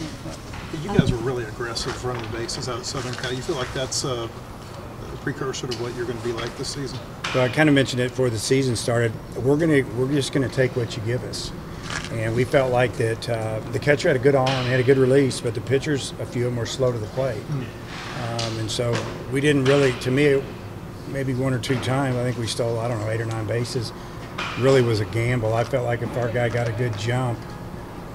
standpoint. You guys were really aggressive running the bases out at Southern Cal. You feel like that's a precursor to what you're going to be like this season? Well, I kind of mentioned it before the season started. We're just gonna take what you give us, and we felt like that the catcher had a good arm, had a good release, but the pitchers, a few of them were slow to the plate, and so we didn't really. To me, maybe one or two times, I think we stole 8 or 9 bases. Really was a gamble. I felt like if our guy got a good jump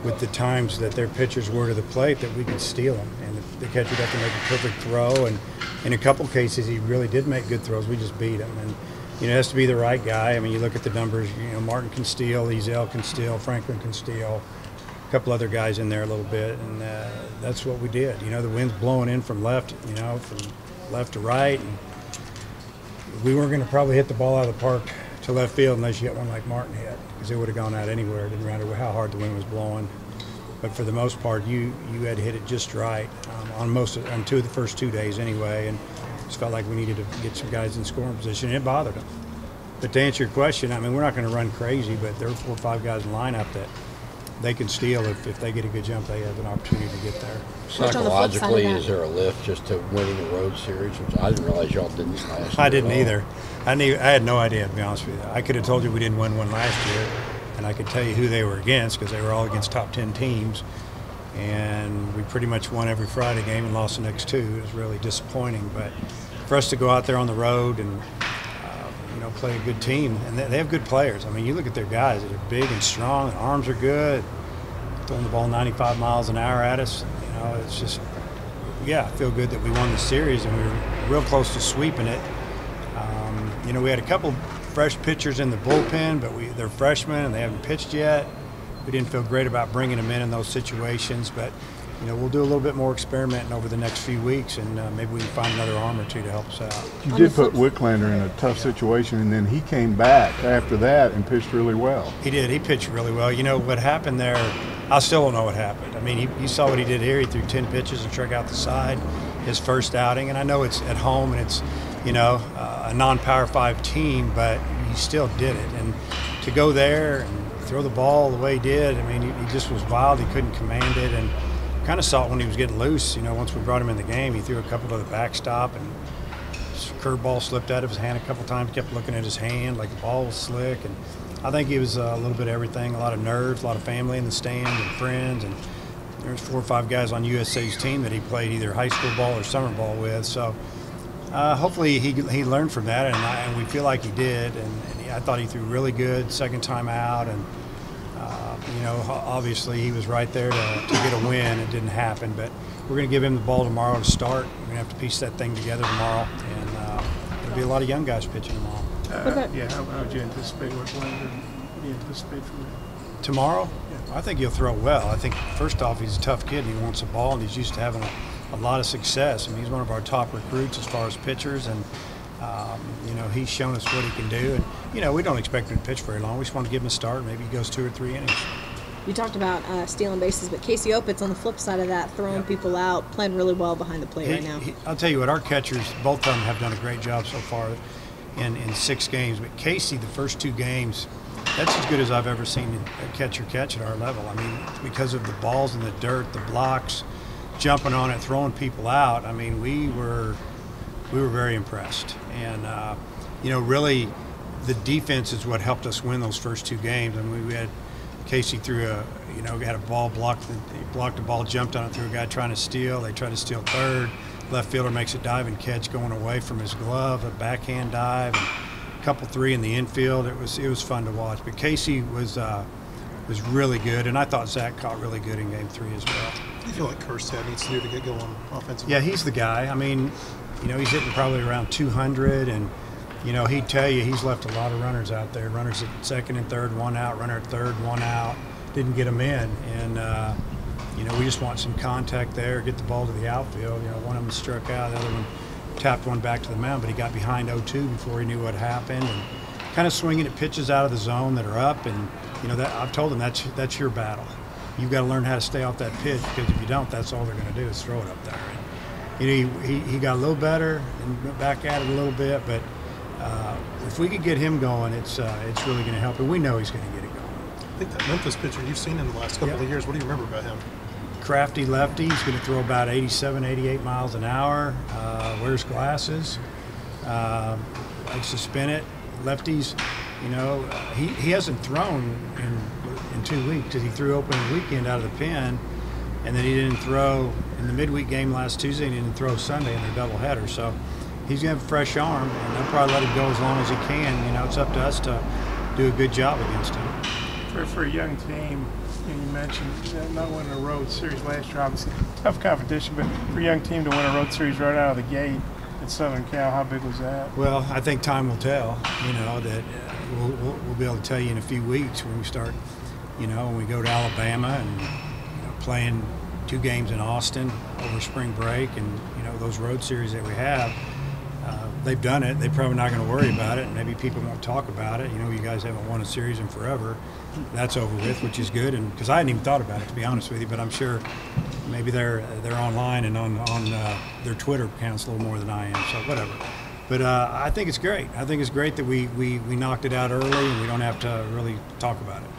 with the times that their pitchers were to the plate, that we could steal them, and the catcher would have to make a perfect throw. And in a couple cases, he really did make good throws. We just beat him, and it has to be the right guy. I mean, you look at the numbers. Martin can steal, Ezel can steal, Franklin can steal, a couple other guys in there a little bit, and that's what we did. The wind's blowing in from left, from left to right, and we weren't going to probably hit the ball out of the park to left field unless you hit one like Martin hit, because it would have gone out anywhere. It didn't matter how hard the wind was blowing. But for the most part, you had hit it just right on the first 2 days anyway, and just felt like we needed to get some guys in scoring position. It bothered them. But to answer your question, I mean, we're not going to run crazy, but there are 4 or 5 guys in the lineup that they can steal. If they get a good jump, they have an opportunity to get there. Psychologically, is there a lift just to winning a road series? Which I didn't realize y'all didn't last year. I didn't either. I had no idea, to be honest with you. I could have told you we didn't win one last year, and I could tell you who they were against, because they were all against top 10 teams. And we pretty much won every Friday game and lost the next 2. It was really disappointing. But for us to go out there on the road and play a good team, and they have good players. I mean, you look at their guys; they're big and strong. Their arms are good. Throwing the ball 95 miles an hour at us. It's just, I feel good that we won the series, and we were real close to sweeping it. We had a couple fresh pitchers in the bullpen, but they're freshmen and they haven't pitched yet. We didn't feel great about bringing them in those situations, but we'll do a little bit more experimenting over the next few weeks, and maybe we can find another arm or two to help us out. You did put Wicklander in a tough situation, and then he came back after that and pitched really well. He did. He pitched really well. What happened there, I still don't know what happened. I mean, you saw what he did here. He threw 10 pitches and struck out the side his first outing, and I know it's at home and it's, a non-Power 5 team, but he still did it. And to go there and throw the ball the way he did, I mean, he just was wild. He couldn't command it, and kind of saw it when he was getting loose. Once we brought him in the game, he threw a couple to the backstop, and his curveball slipped out of his hand a couple times. Kept looking at his hand like the ball was slick, and I think he was a little bit of everything. A lot of nerves, a lot of family in the stands and friends, and there's 4 or 5 guys on USC's team that he played either high school ball or summer ball with. So hopefully he learned from that, and we feel like he did. And I thought he threw really good second time out, and obviously he was right there to get a win. It didn't happen, but we're going to give him the ball tomorrow to start. We're going to have to piece that thing together tomorrow, and there'll be a lot of young guys pitching tomorrow. How would you anticipate what do you anticipate from him? Tomorrow? Yeah. I think he'll throw well. I think, first off, he's a tough kid, and he wants the ball, and he's used to having a lot of success. I mean, he's one of our top recruits as far as pitchers, and he's shown us what he can do. And, we don't expect him to pitch very long. We just want to give him a start. Maybe he goes 2 or 3 innings. You talked about stealing bases, but Casey Opitz on the flip side of that, throwing people out, playing really well behind the plate right now. I'll tell you what, our catchers, both of them have done a great job so far in 6 games. But Casey, the first 2 games, that's as good as I've ever seen a catcher catch at our level. I mean, because of the balls in the dirt, the blocks, jumping on it, throwing people out. I mean, we were very impressed. And, really the defense is what helped us win those first 2 games. I mean, we had Casey threw had a ball blocked the ball, jumped on it, threw a guy trying to steal. They tried to steal third. Left fielder makes a diving catch going away from his glove, a backhand dive, and a couple 3 in the infield. It was fun to watch. But Casey was really good, and I thought Zach caught really good in Game 3 as well. What do you feel like Kerstead needs to do to get going offensively? Yeah, he's the guy. I mean, he's hitting probably around 200, and he'd tell you he's left a lot of runners out there. Runners at second and third, 1 out. Runner at third, 1 out. Didn't get them in, and we just want some contact there. Get the ball to the outfield. One of them struck out, the other one tapped one back to the mound, but he got behind 0-2 before he knew what happened. And kind of swinging at pitches out of the zone that are up, and that I've told him that's your battle. You've got to learn how to stay off that pitch, because if you don't, that's all they're going to do is throw it up there. And, he got a little better and went back at it a little bit, but if we could get him going, it's really going to help, and we know he's going to get it going. I think that Memphis pitcher you've seen in the last couple of years, what do you remember about him? crafty lefty. He's going to throw about 87, 88 miles an hour. Wears glasses. Likes to spin it. Lefties, you know, he hasn't thrown in 2 weeks because he threw opening weekend out of the pen, and then he didn't throw in the midweek game last Tuesday, and he didn't throw Sunday in their doubleheader. So he's going to have a fresh arm, and they'll probably let him go as long as he can. You know, it's up to us to do a good job against him. For a young team, you mentioned not winning a road series last year, obviously tough competition, but for a young team to win a road series right out of the gate at Southern Cal, how big was that? Well, I think time will tell. You know that we'll be able to tell you in a few weeks when we start. You know, when we go to Alabama and playing 2 games in Austin over spring break, and you know those road series that we have. They've done it. They're probably not going to worry about it. Maybe people won't talk about it. You know, you guys haven't won a series in forever. That's over with, which is good. And because I hadn't even thought about it, to be honest with you, but I'm sure maybe they're online and on their Twitter accounts a little more than I am. So whatever. But I think it's great. I think it's great that we knocked it out early and we don't have to really talk about it.